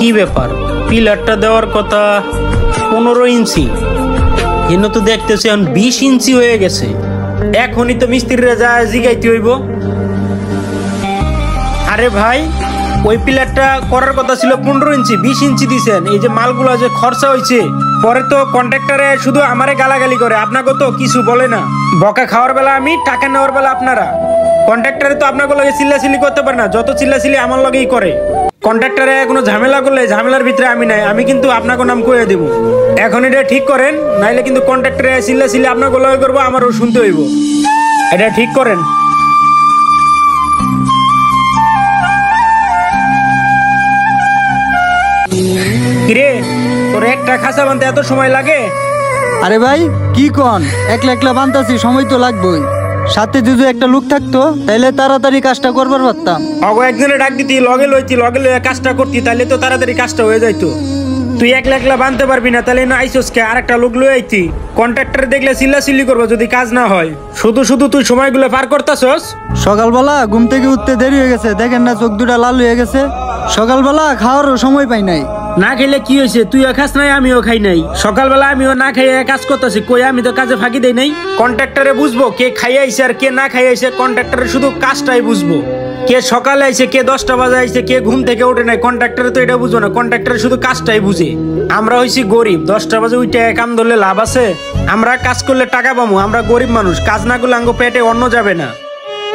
কি ব্যাপার, পিলারটা দেওয়ার কথা 15 ইঞ্চি, এনে তো দেখতেছি এখন 20 ইঞ্চি হয়ে গেছে। এখনই তো মিস্ত্রিরা যা জিগাইতে হইব। আরে ভাই, ওই পিলারটা করার কথা ছিল 15 ইঞ্চি, 20 ইঞ্চি দিছেন। এই যে মালগুলো যে খরচা হয়েছে, পরে তো কন্ট্রাক্টরে শুধু আমারে গালাগালি করে, আপনাকে তো কিছু বলে না। বকা খাওয়ার বেলা আমি, টাকা নেওয়ার বেলা আপনারা। কন্ট্রাক্টরে তো আপনাকে লগে চিল্লাচিল্লি করতে পারে না, যত চিল্লাচিল্লি আমার লগেই করে। কন্ট্রাক্টরে কোনো ঝামেলা করলে ঝামেলার ভিতরে আমি নাই, আমি কিন্তু আপনাকে নাম কয়ে দেবো। এখন এটা ঠিক করেন, নাইলে কিন্তু কন্ট্রাক্টরে চিল্লাচিল্লি আপনাকে লগে করবো, আমারও শুনতে হইব। এটা ঠিক করেন। কিরে, তোর একটা খাঁচা বানতে এত সময় লাগে? আরে ভাই কি কন, একলা একলা বানতাছি, সময় তো লাগবেই। সাথে যদি একটা লোক থাকতো তাহলে তাড়াতাড়ি কাজটা করবার পারতাম। অগো একজনে ডাক দিতি, লগে লইয়া কাজটা করতি, তাহলে তো তাড়াতাড়ি কাজটা হয়ে যাইতো। তুই একলা একলা বানতে পারবি না, তাহলে না আইসোসকে আর একটা লোক লই আইতি। কন্ট্রাক্টর দেখলে চিল্লাচিল্লি করবো যদি কাজ না হয়। শুধু শুধু তুই সময়গুলো পার করতাছস। সকালবেলা ঘুম থেকে উঠতে দেরি হয়ে গেছে, দেখেন না চোখ দুটা লাল হয়ে গেছে। সকালবেলা খাওয়ার সময় পাই নাই। না খেলে কি হয়েছে, তুইও খাস নাই আমিও খাই নাই। সকালবেলা আমিও না খাইয়ে কাজ করতেছি, কই আমি তো কাজে ফাঁকি দেই নাই। কন্ট্রাক্টরে বুঝবো কে খাই আইছে আর কে না খাই আইছে, কন্ট্রাক্টরে শুধু কাজটাই বুঝবো। কে সকালে আইছে, কে 10টা বাজে আইছে, কে ঘুম থেকে ওঠে নাই, কন্ট্রাক্টরে তো এটা বুঝবো না। কন্ট্রাক্টরে শুধু কাজটাই বুঝে। আমরা হইছি গরিব, 10টা বাজে উঠে কাম ধরলে লাভ আছে? আমরা কাজ করলে টাকা পাবো, আমরা গরিব মানুষ, কাজ না করলে আঙ্গো পেটে অন্ন যাবে না।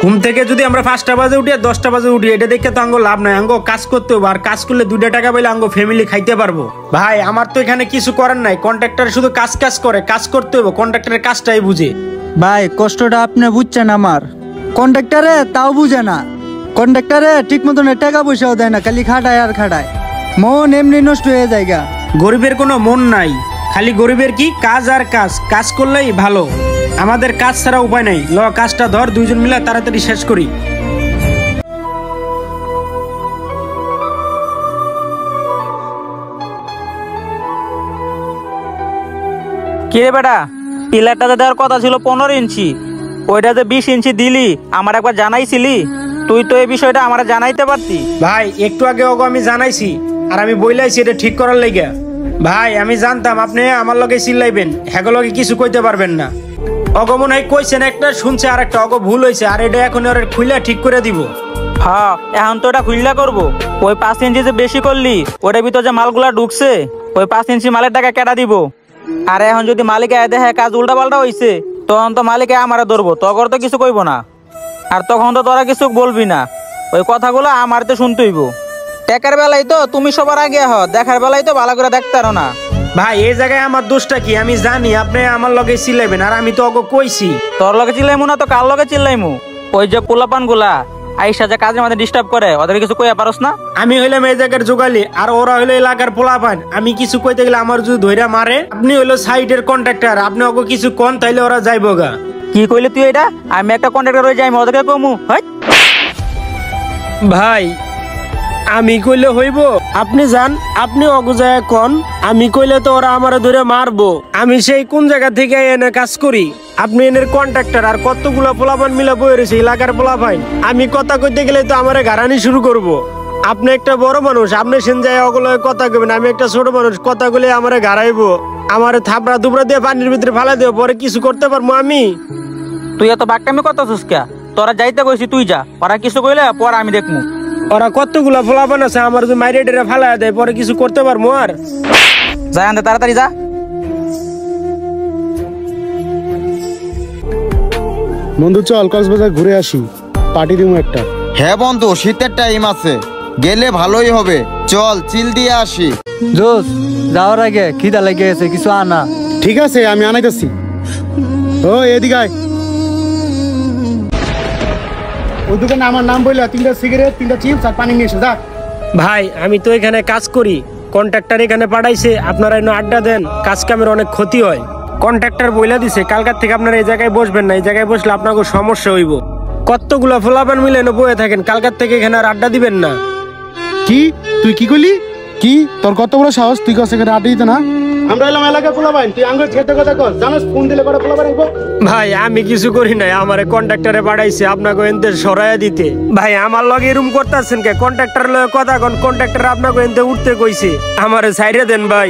ঘুম থেকে যদি আমরা 5টা বাজে উঠি আর 10টা বাজে উঠি, এটা দেখে তো আঙ্গো লাভ নাই। আঙ্গো কাজ করতে হবে, আর কাজ করলে 2টা টাকা পাইলে আঙ্গো ফ্যামিলি খাইতে পারবো। ভাই আমার তো এখানে কিছু করার নাই, কন্ট্রাক্টর শুধু কাজ করে, কাজ করতে হবে, কন্ট্রাক্টরের কাজটাই বুঝে। ভাই কষ্টটা আপনি বুঝছেন আমার, কন্ট্রাক্টরে তাও বুঝে না। কন্ট্রাক্টরে ঠিক মতন টাকা পয়সাও দেয় না, খালি খাটায় আর খাটায়, মন এমনি নষ্ট হয়ে যায়। গরিবের কোনো মন নাই, খালি গরিবের কি কাজ আর কাজ, কাজ করলেই ভালো। আমাদের কাজ ছাড়া উপায় নাই। ল কাজটা ধর, দুইজন মিলে তাড়াতাড়ি শেষ করি। কিরে বেটা, পিলারটা দেওয়ার কথা ছিল 15 ইঞ্চি, ওইটা যে 20 ইঞ্চি দিলি, আমার একবার জানাইছিলি? তুই তো এই বিষয়টা আমার জানাইতে পারতি। ভাই একটু আগে ওগো আমি জানাইছি, আর আমি বইলাইছি এটা ঠিক করার লাইগা। ভাই আমি জানতাম আপনি আমার লগে চিল্লাইবেন, হ্যাগো লগে কিছু কইতে পারবেন না। অগো মনে হয় কইছেন একটা, শুনছে আর একটা। অগো ভুল হয়েছে, আর এটা এখন ওর খুইলা ঠিক করে দিব। হ্যাঁ এখন তো ওটা খুললা করবো। ওই 5 ইঞ্চি যে বেশি করলি, ওটার ভিতর যে মালগুলা ঢুকছে, ওই 5 ইঞ্চি মালের টাকা কেটা দিব। আর এখন যদি মালিক দেখে কাজ উল্টা পাল্টা হয়েছে, তখন তো মালিকে আমারে ধরবো, তখন তো কিছু কইব না। আর তখন তো তোরা কিছু বলবি না, ওই কথাগুলো আমার তো শুনতে হইব। টাকার বেলায় তো তুমি সবার আগে দেখার বেলায় তো ভালো করে দেখতে পারো না। ভাই এই জায়গায় আমার দোষটা কি? আমি জানি আপনি আমার লগে চিল্লাইবেন, আর আমি তো অগো কইছি। তোর লগে চিল্লাইমু না তো কার লগে চিল্লাইমু? ওই যে পোলাপান গুলা আইসা যে কাজের মধ্যে ডিস্টার্ব করে, ওদের কিছু কইয়া পারস না? আমি হইলাম এই জায়গার জোগালি, আর ওরা হইলো এলাকার পোলাপান। আমি কিছু কইতে গেলে আমার যদি ধইরা মারে। আপনি হইলো সাইডের কন্ট্রাক্টর, আপনি ওকে কিছু কোন তাইলে ওরা যাইবো গা। কি কইলে তুই এটা? আমি একটা কন্ট্রাক্টর হয়ে যাই, ওদেরকে কমু? ভাই আমি কইলে হইব? আপনি যান, আপনি অগজায় কোন। আমি কইলে তো ওরা আমারে ধরে মারবো। আমি সেই কোন জায়গা থেকে এনে কাজ করি? আপনি এনের কন্ট্রাক্টর, আর কতগুলা পোলাপান মিলা বই রয়েছে এলাকার পোলাপান। আমি কথা কইতে গেলে তো আমারে গারানি শুরু করব। আপনি একটা বড় মানুষ, আপনি সেন যায় ওগুলো কথা কইবেন। আমি একটা ছোট মানুষ, কথা কইলে আমারে গারাইবো, আমারে থাপড়া দুবড়া দিয়ে পানির ভিতরে ফেলা দেবো, পরে কিছু করতে পারবো আমি? তুই এত বাক্যামি করতেছিস কে? তোরা যাইতে কইছি তুই যা, ওরা কিছু কইলে পরে আমি দেখমু। ওরা কতগুলা পোলাপান আছে, আমার যদি মাইরে ডেরে ফেলা দেয়, পরে কিছু করতে পারবো? আর যাই আনতে তাড়াতাড়ি যা। বন্ধু চল কক্সবাজার ঘুরে আসি, পার্টি দিমু একটা। হ্যাঁ বন্ধু, শীতের টাইম আছে, গেলে ভালোই হবে। চল চিল দিয়ে আসি। জোস যাওয়ার আগে খিদা লেগে গেছে, কিছু আনা। ঠিক আছে আমি আনাইতেছি। ও এদিকে আয়। ওই দোকানে আমার নাম বললা, 3টা সিগারেট, 3টা চিপস আর পানি নিয়ে এসে যা। ভাই আমি তো এখানে কাজ করি, কন্ট্রাক্টর এখানে পাঠাইছে, আপনারা এনে আড্ডা দেন, কাজ কামের অনেক ক্ষতি হয়। কন্ট্রাক্টর বইলা দিছে কালকার থেকে আপনারা এই জায়গায় বসবেন না, এই জায়গায় বসলে আপনাকে সমস্যা হইব। কতগুলা ফোলাপান মিলে বয়ে থাকেন, কালকার থেকে এখানে আর আড্ডা দিবেন না। কি তুই কি কইলি? কি তোর কত বড় সাহস? তুই কাছে আড্ডা দিতে না? আমরা এলাম এলাকায় পোলাবাইন, তুই আঙ্গুর ছেটে কথা কর, জানোস ফোন দিলে করে পোলাবাইন আইবো। ভাই আমি কিছু করি নাই, আমারে কন্ট্রাক্টরে পাঠাইছে আপনাকে এনতে সরাইয়া দিতে। ভাই আমার লগে এরম করতেছেন কে? কন্ট্রাক্টর লগে কথা কন, কন্ট্রাক্টর আপনাকে এনতে উঠতে কইছে, আমারে সাইডে দেন ভাই।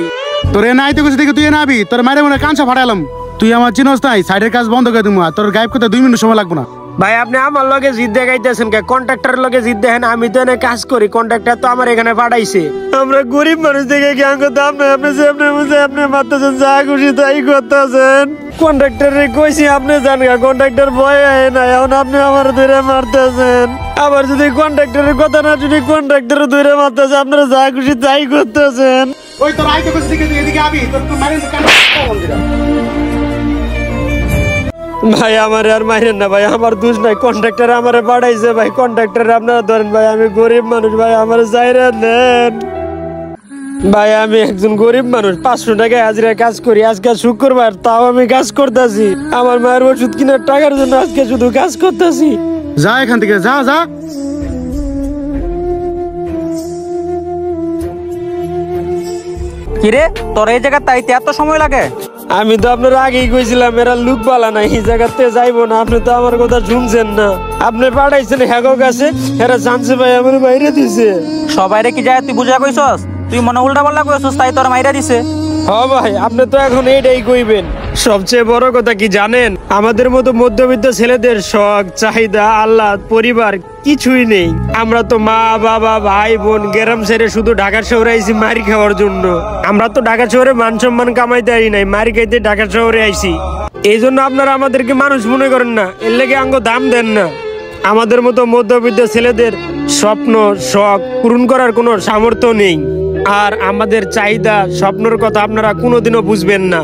তোর এনে আইতে কইছে দেখি তুই এনে আবি, তোর মারে মনে কাঁচা ফাটাইলাম। তুই আমার চিনস নাই, সাইডের কাজ বন্ধ করে দিমু, আর তোর গায়েব করতে 2 মিনিট সময় লাগবে না। ভাই আপনি আমার লগে জিদ দেখাইতেছেন কে? কন্ট্রাক্টরের লগে জিদ দেখেন, আমি তো এনে কাজ করি, কন্ট্রাক্টর তো আমার এখানে পাঠাইছে। আমরা গরিব মানুষ দেখে কি আঙ্গ দাম নাই, আপনি যে আপনি বুঝে আপনি মারতেছেন, যা খুশি তাই করতেছেন। কন্ট্রাক্টরে কইছি আপনি জান গা, কন্ট্রাক্টর ভয় আয় না, এখন আপনি আমার ধরে মারতেছেন। আবার যদি কন্ট্রাক্টরের কথা না শুনি কন্ট্রাক্টরে ধরে মারতেছে, আপনারা যা খুশি তাই করতেছেন। ওই তোর আইতে কইছে দেখি তুই এদিকে আবি, তোর মারে কাঁচা ফোন দিরা। ভাই আমার আর মাইরেন না ভাই, আমার দোষ নাই, কন্ট্রাক্টর আমারে পাঠাইছে ভাই, কন্ট্রাক্টর আপনারা ধরেন ভাই, আমি গরিব মানুষ ভাই, আমার যাইরা দেন ভাই। আমি একজন গরিব মানুষ, 500 টাকায় হাজিরা কাজ করি, আজকে শুক্রবার তাও আমি কাজ করতেছি, আমার মায়ের ওষুধ কেনার টাকার জন্য আজকে শুধু কাজ করতেছি। যা এখান থেকে, যা যা। কিরে তোর এই জায়গা তাইতে এত সময় লাগে? আমি তো আপনার আগেই কইছিলাম এরা লুক পালা না, এই জায়গাতে যাইবো না, আপনি তো আমার কথা শুনছেন না। আপনি পাঠাইছেন হ্যাগো কাছে, এরা জানছে ভাই আমার বাইরে দিছে। সবাইরে কি যায় তুই বুঝা কইছস? তুই মনে উল্টা পাল্টা কইছস, তাই তোর মাইরা দিছে। হ ভাই আপনি তো এখন এইটাই কইবেন। সবচেয়ে বড় কথা কি জানেন? আমাদের মতো মধ্যবিত্ত ছেলেদের শখ চাহিদা আল্লাহ পরিবার কিছুই নেই। আমরা তো মা বাবা ভাই বোন গ্রাম ছেড়ে শুধু ঢাকা শহরে আইছি মারি খাওয়ার জন্য। আমরা তো ঢাকা শহরে মান সম্মান কামাইতে আই নাই, মারি খাইতে ঢাকা শহরে আইছি। এই জন্য আপনারা আমাদেরকে মানুষ মনে করেন না, এর লেগে আঙ্গ দাম দেন না। আমাদের মতো মধ্যবিত্ত ছেলেদের স্বপ্ন শখ পূরণ করার কোনো সামর্থ্য নেই, আর আমাদের চাহিদা স্বপ্নের কথা আপনারা কোনোদিনও বুঝবেন না।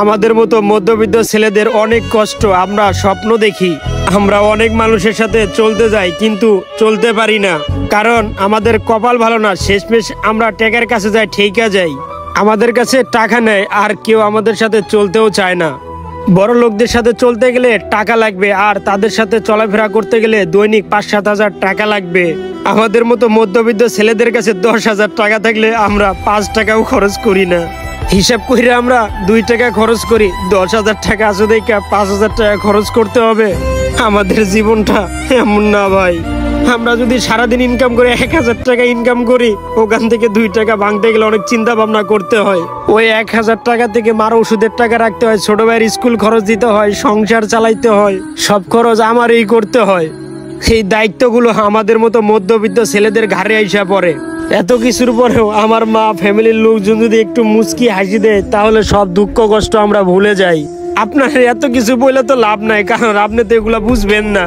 আমাদের মতো মধ্যবিত্ত ছেলেদের অনেক কষ্ট, আমরা স্বপ্ন দেখি, আমরা অনেক মানুষের সাথে চলতে যাই কিন্তু চলতে পারি না, কারণ আমাদের কপাল ভালো না। শেষমেশ আমরা টাকার কাছে যাই, ঠেকা যাই, আমাদের কাছে টাকা নেয়, আর কেউ আমাদের সাথে চলতেও চায় না। বড় লোকদের সাথে চলতে গেলে টাকা লাগবে, আর তাদের সাথে চলাফেরা করতে গেলে দৈনিক 5-7 হাজার টাকা লাগবে। আমাদের মতো মধ্যবিত্ত ছেলেদের কাছে 10,000 টাকা থাকলে আমরা 5 টাকাও খরচ করি না। হিসাব করে আমরা 2 টাকা খরচ করি, 10,000 টাকা আছে দেখে 5,000 টাকা খরচ করতে হবে। আমাদের জীবনটা এমন না ভাই। আমরা যদি সারাদিন ইনকাম করে 1,000 টাকা ইনকাম করি, ওখান থেকে 2 টাকা ভাঙতে গেলে অনেক চিন্তা ভাবনা করতে হয়। ওই 1,000 টাকা থেকে মার ওষুধের টাকা রাখতে হয়, ছোট ভাইয়ের স্কুল খরচ দিতে হয়, সংসার চালাইতে হয়, সব খরচ আমারই করতে হয়। এই দায়িত্বগুলো আমাদের মতো মধ্যবিত্ত ছেলেদের ঘাড়ে আইসা পড়ে। এত কিছুর পরেও আমার মা ফ্যামিলির লোকজন যদি একটু মুচকি হাসি দেয়, তাহলে সব দুঃখ কষ্ট আমরা ভুলে যাই। আপনার এত কিছু বলে তো লাভ নাই, কারণ আপনি তো এগুলা বুঝবেন না।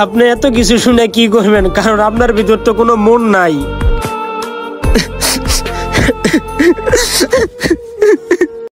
আপনি এত কিছু শুনে কি করবেন, কারণ আপনার ভিতর তো কোনো মন নাই।